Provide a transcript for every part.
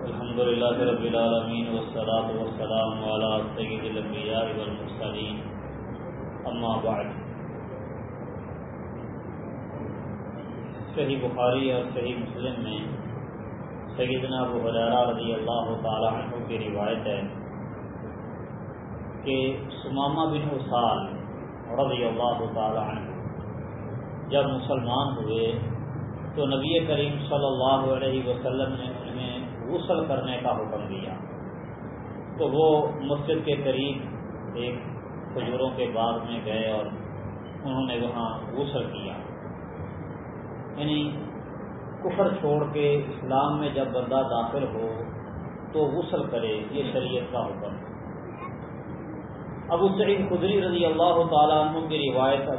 الحمد للہ رب العالمین والصلاة والسلام علی سید الانبیاء والمرسلین اما بعد۔ صحیح بخاری اور صحیح مسلم میں سیدنا ابو ہریرہ رضی اللہ تعالی عنہ کی روایت ہے کہ ثمامہ بن اسال رضی اللہ تعالی عنہ جب مسلمان ہوئے تو نبی کریم صلی اللہ علیہ وسلم نے انہیں غسل کرنے کا حکم دیا، تو وہ مسجد کے قریب ایک کھجوروں کے باغ میں گئے اور انہوں نے وہاں غسل کیا۔ یعنی کفر چھوڑ کے اسلام میں جب بندہ داخل ہو تو غسل کرے، یہ شریعت کا حکم ہے۔ ابو سعید خدری رضی اللہ تعالیٰ عنہ کی روایت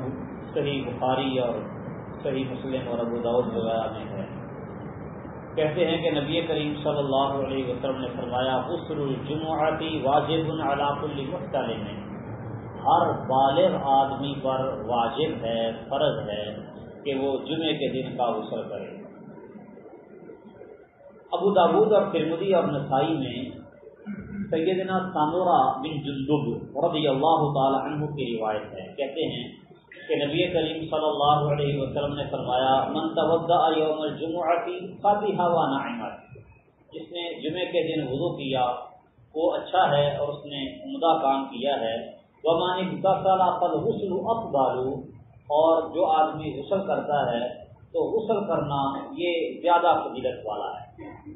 صحیح بخاری اور صحیح مسلم اور ابو داؤد وغیرہ میں ہے، کہتے ہیں کہ نبی کریم صلی اللہ علیہ وسلم نے فرمایا غسل الجمعۃ واجب علی کل محتلم، ہر بالغ آدمی پر واجب ہے، فرض ہے کہ وہ جمعے کے دن کا غسل کرے۔ ابو داؤد اور ترمذی اور نسائی میں سیدنا سامورہ بن جندب رضی اللہ تعالی عنہ کی روایت ہے، کہتے ہیں کہ نبی کریم صلی اللہ علیہ وسلم نے فرمایا من توضأ یوم الجمعۃ فبها ونعمت، جس نے جمعے کے دن وضو کیا وہ اچھا ہے اور اس نے عمدہ کام کیا ہے۔ ومن اغتسل فالغسل افضل، اور جو آدمی غسل کرتا ہے تو غسل کرنا یہ زیادہ فضیلت والا ہے۔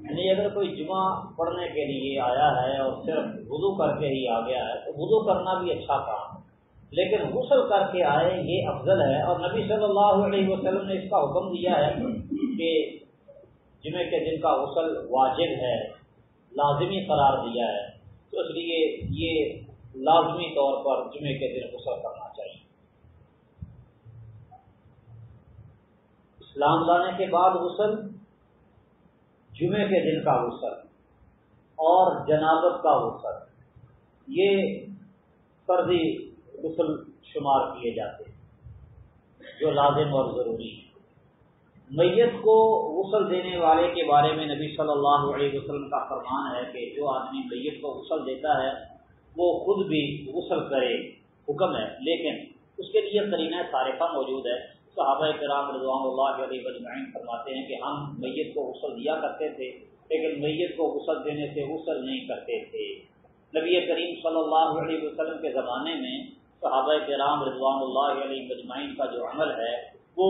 یعنی اگر کوئی جمعہ پڑھنے کے لیے آیا ہے اور صرف وضو کر کے ہی آ گیا ہے تو وضو کرنا بھی اچھا کام ہے، لیکن غسل کر کے آئے یہ افضل ہے۔ اور نبی صلی اللہ علیہ وسلم نے اس کا حکم دیا ہے کہ جمعے کے دن کا غسل واجب ہے، لازمی قرار دیا ہے، تو اس لیے یہ لازمی طور پر جمعے کے دن غسل کرنا چاہیے۔ اسلام لانے کے بعد غسل، جمعے کے دن کا غسل اور جنابت کا غسل، یہ فرضی غسل شمار کیے جاتے ہیں جو لازم اور ضروری ہے۔ میت کو غسل دینے والے کے بارے میں نبی صلی اللہ علیہ وسلم کا فرمان ہے کہ جو آدمی میت کو غسل دیتا ہے وہ خود بھی غسل کرے، حکم ہے، لیکن اس کے لیے قرینہ صارفہ موجود ہے۔ صحابہ کرام رضوان اللہ علیہ اجمعین فرماتے ہیں کہ ہم میت کو غسل دیا کرتے تھے لیکن میت کو غسل دینے سے غسل نہیں کرتے تھے۔ نبی کریم صلی اللہ علیہ وسلم کے زمانے میں صحابہ کرام رضوان اللہ علیہ اجمعین کا جو عمل ہے وہ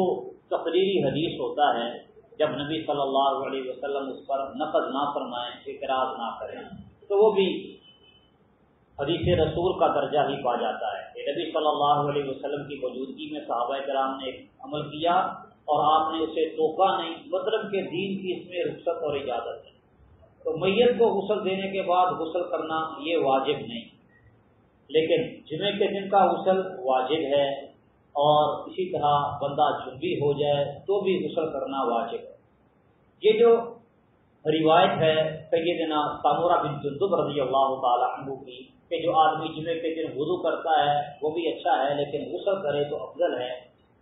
تقریری حدیث ہوتا ہے، جب نبی صلی اللہ علیہ وسلم اس پر نقض نہ فرمائیں، اعتراض نہ کریں تو وہ بھی حدیث رسول کا درجہ ہی پا جاتا ہے کہ نبی صلی اللہ علیہ وسلم کی موجودگی میں صحابہ کرام نے ایک عمل کیا اور آپ نے اسے توقع نہیں، مطلب کہ دین کی اس میں رخصت اور اجازت ہے۔ تو میت کو غسل دینے کے بعد غسل کرنا یہ واجب نہیں، لیکن جمعے کے دن کا غسل واجب ہے، اور اسی طرح بندہ جنبی ہو جائے تو بھی غسل کرنا واجب ہے۔ یہ جو روایت ہے سیدنا سامورہ بن جندب رضی اللہ تعالی عنہ کی کہ جو آدمی جمعے کے دن وضو کرتا ہے وہ بھی اچھا ہے لیکن غسل کرے تو افضل ہے،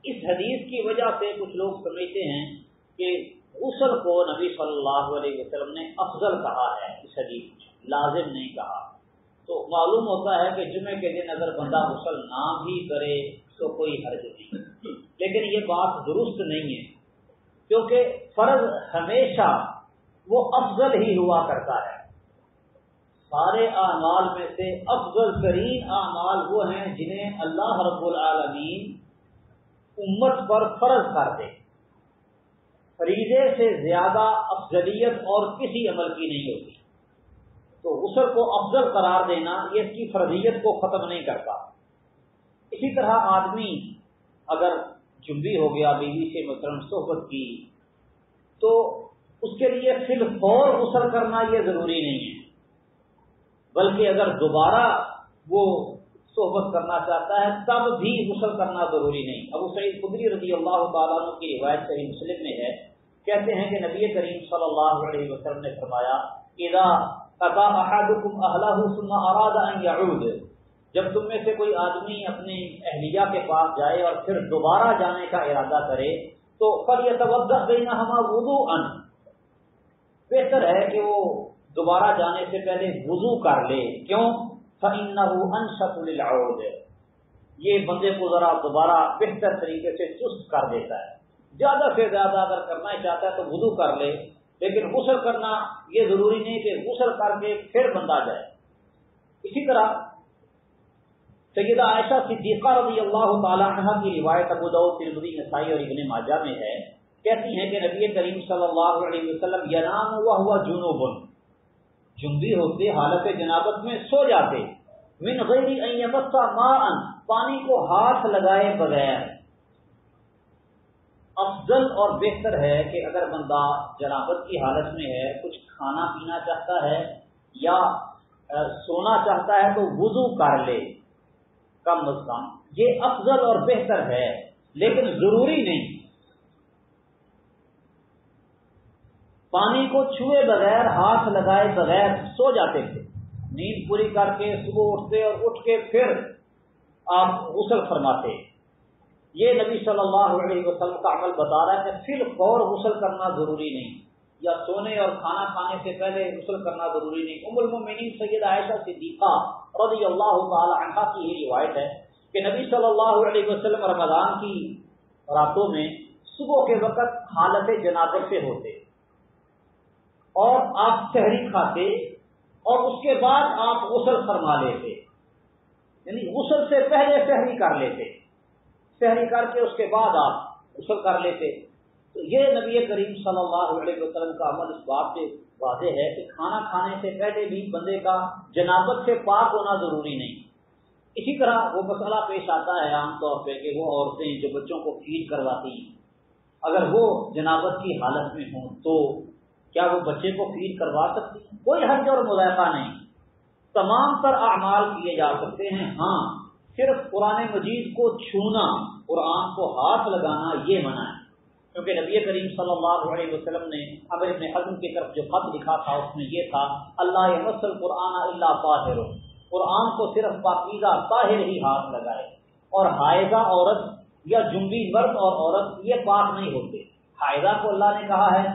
اس حدیث کی وجہ سے کچھ لوگ سمجھتے ہیں کہ غسل کو نبی صلی اللہ علیہ وسلم نے افضل کہا ہے، اس حدیث میں لازم نہیں کہا۔ تو معلوم ہوتا ہے کہ جمعے کے دن اگر بندہ غسل نہ بھی کرے تو کوئی حرج نہیں، لیکن یہ بات درست نہیں ہے کیونکہ فرض ہمیشہ وہ افضل ہی ہوا کرتا ہے۔ سارے اعمال میں سے افضل ترین اعمال وہ ہیں جنہیں اللہ رب العالمین امت پر فرض کر دے۔ فریضے سے زیادہ افضلیت اور کسی عمل کی نہیں ہوتی، تو غسل کو افضل قرار دینا یہ اس کی فرضیت کو ختم نہیں کرتا۔ اسی طرح آدمی اگر جنبی ہو گیا، بیوی سے مثلاً صحبت کی، تو اس کے لیے فی الفور غسل کرنا یہ ضروری نہیں ہے، بلکہ اگر دوبارہ وہ صحبت کرنا چاہتا ہے تب بھی غسل کرنا ضروری نہیں۔ ابو سعید خدری رضی اللہ تعالیٰ عنہ کی روایت صحیح مسلم میں ہے، کہتے ہیں کہ نبی کریم صلی اللہ علیہ وسلم نے فرمایا اذا اتى احدكم اهله ثم اراد ان يعود، جب تم میں سے کوئی آدمی اپنی اہلیہ کے پاس جائے اور پھر دوبارہ جانے کا ارادہ کرے تو فَلْيَتَوَضَّأْ بَيْنَهُمَا وُضُوءً، بہتر ہے کہ وہ دوبارہ جانے سے پہلے وضو کر لے. کیوں؟ فَإِنَّهُ أَنشَطُ لِلْعَوْدِ، یہ بندے کو ذرا دوبارہ بہتر طریقے سے چست کر دیتا ہے. زیادہ سے زیادہ اگر کرنا چاہتا ہے تو وضو کر لے، لیکن غسل کرنا یہ ضروری نہیں کہ غسل کر کے پھر بندہ جائے. اسی طرح سیدہ عائشہ صدیقہ رضی اللہ تعالی عنہ کی روایت ابو داؤد، ترمذی، نسائی اور ابن ماجہ میں ہے، کہتی ہیں کہ نبی کریم صلی اللہ علیہ وسلم ینام وہو جنوب، جنبی ہوتے حالت جنابت میں سو جاتے، من غیر ان یمس ماء، پانی کو ہاتھ لگائے بغیر. افضل اور بہتر ہے کہ اگر بندہ جنابت کی حالت میں ہے، کچھ کھانا پینا چاہتا ہے یا سونا چاہتا ہے تو وضو کر لے کم از کم، یہ افضل اور بہتر ہے، لیکن ضروری نہیں. پانی کو چھوئے بغیر، ہاتھ لگائے بغیر سو جاتے تھے. نیند پوری کر کے صبح اٹھتے اور اٹھ کے پھر آپ غسل فرماتے. یہ نبی صلی اللہ علیہ وسلم کا عمل بتا رہا ہے کہ فی الفور غسل کرنا ضروری نہیں، یا سونے اور کھانا کھانے سے پہلے غسل کرنا ضروری نہیں. ام المؤمنین سیدہ عائشہ صدیقہ رضی اللہ تعالی عنہا کی یہ روایت ہے کہ نبی صلی اللہ علیہ وسلم رمضان کی راتوں میں صبح کے وقت حالت جنابت سے ہوتے اور آپ سحری کھاتے اور اس کے بعد آپ غسل فرما لیتے، یعنی غسل سے پہلے سحری کر لیتے، سحری کر کے اس کے بعد آپ غسل کر لیتے. تو یہ نبی کریم صلی اللہ علیہ وسلم کا عمل اس بات سے واضح ہے کہ کھانا کھانے سے پہلے بھی بندے کا جنابت سے پاک ہونا ضروری نہیں. اسی طرح وہ مسئلہ پیش آتا ہے عام طور پہ کہ وہ عورتیں جو بچوں کو فیڈ کرواتی ہیں، اگر وہ جنابت کی حالت میں ہوں تو کیا وہ بچے کو فیڈ کروا سکتی ہیں؟ کوئی حرج اور مذائقہ نہیں، تمام تر اعمال کیے جا سکتے ہیں. ہاں، صرف قرآن مجید کو چھونا، قرآن کو ہاتھ لگانا یہ منع ہے، کیونکہ نبی کریم صلی اللہ علیہ وسلم نے عمر بن حزم کی طرف جو خط لکھا تھا اس میں یہ تھا، اللہ یمس القرآن الا طاہر، قرآن کو صرف پاکیزہ طاہر ہی ہاتھ لگائے. اور حائضہ عورت یا جنبی مرد اور عورت یہ پاک نہیں ہوتے. حائضہ کو اللہ نے کہا ہے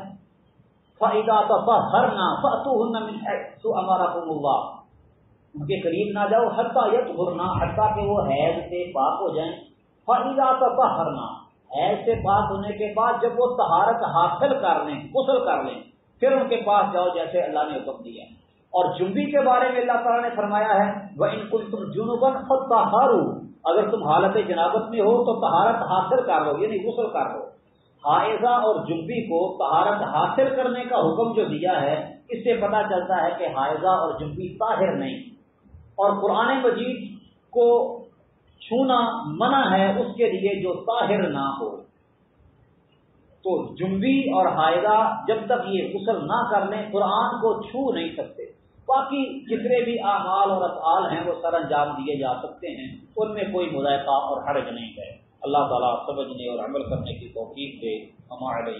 فَإِذَا تَطَهَّرْنَا فَأْتُوهُنَّ مِنْ حَيْثُ أَمَرَكُمُ اللَّهُ، ان کے قریب نہ جاؤ حتیٰ یطہرنا، حتیٰ کہ وہ حیض سے پاک ہو جائیں. فَإِذَا تَطَهَّرْنَا، حیض سے پاک ہونے کے بعد جب وہ طہارت حاصل کر لیں، غسل کر لیں، پھر ان کے پاس جاؤ جیسے اللہ نے حکم دیا. اور جنبی کے بارے میں اللہ تعالیٰ نے فرمایا ہے وَإِن كُنتُمْ جُنُبًا فَطَّهَّرُوا، اگر تم حالت جنابت میں ہو تو طہارت حاصل کر لو، یعنی غسل کر لو. حائضہ اور جنبی کو طہارت حاصل کرنے کا حکم جو دیا ہے، اس سے پتہ چلتا ہے کہ حائضہ اور جنبی طاہر نہیں. اور قرآن مجید کو چھونا منع ہے اس کے لیے جو طاہر نہ ہو. تو جنبی اور حائضہ جب تک یہ غسل نہ کر لیں قرآن کو چھو نہیں سکتے. باقی جتنے بھی اعمال اور افعال ہیں وہ سر انجام دیے جا سکتے ہیں، ان میں کوئی مذائقہ اور حرج نہیں ہے. اللہ تعالیٰ سمجھنے اور عمل کرنے کی توفیق دے. ہمارے